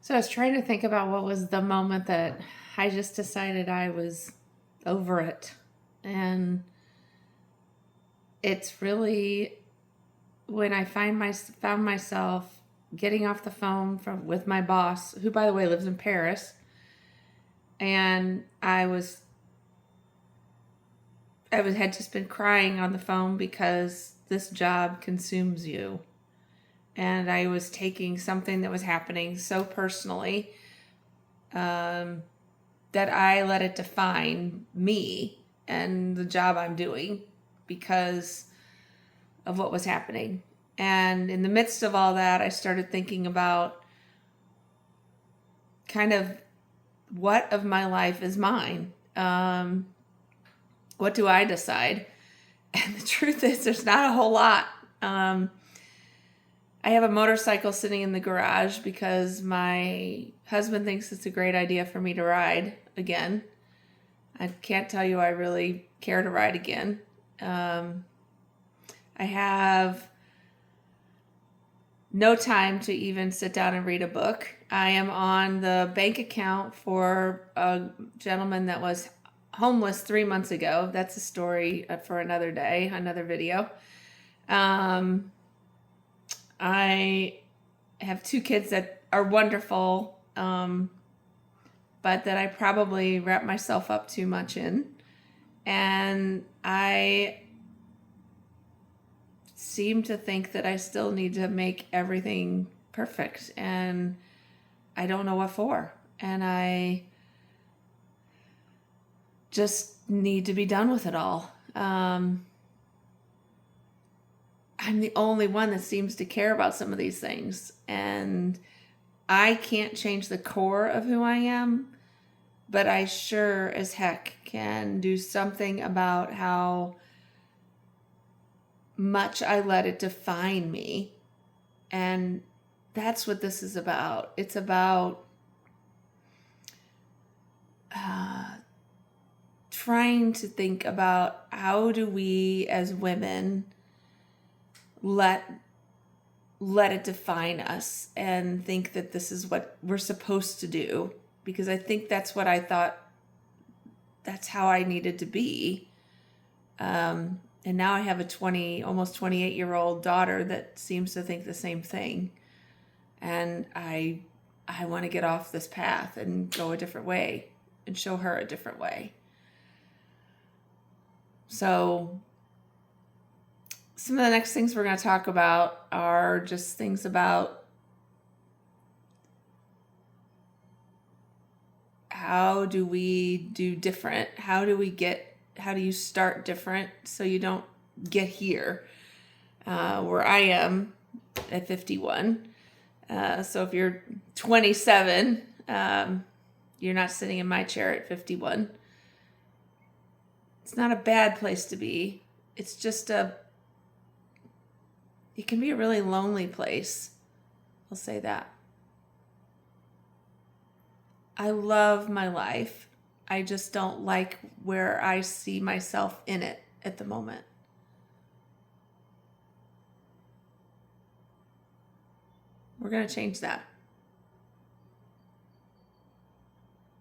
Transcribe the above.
So I was trying to think about what was the moment that I just decided I was over it. And it's really when I found myself getting off the phone with my boss, who by the way lives in Paris, and had just been crying on the phone because this job consumes you. And I was taking something that was happening so personally, that I let it define me and the job I'm doing because of what was happening. And in the midst of all that, I started thinking about kind of what of my life is mine. What do I decide? And the truth is, there's not a whole lot. I have a motorcycle sitting in the garage because my husband thinks it's a great idea for me to ride again. I can't tell you I really care to ride again. I have no time to even sit down and read a book. I am on the bank account for a gentleman that was homeless 3 months ago. That's a story for another day, another video. I have 2 kids that are wonderful, but that I probably wrap myself up too much in. And I seem to think that I still need to make everything perfect, and I don't know what for. And I just need to be done with it all. I'm the only one that seems to care about some of these things, and I can't change the core of who I am, but I sure as heck can do something about how much I let it define me. And that's what this is about. It's about trying to think about how do we as women let it define us and think that this is what we're supposed to do, because I think that's what I thought, that's how I needed to be. And now I have a almost 28-year-old daughter that seems to think the same thing. And I want to get off this path and go a different way and show her a different way. So some of the next things we're going to talk about are just things about how do we do different? How do you start different so you don't get here where I am at 51. So if you're 27, you're not sitting in my chair at 51. It's not a bad place to be. It's just it can be a really lonely place. I'll say that. I love my life. I just don't like where I see myself in it at the moment. We're going to change that.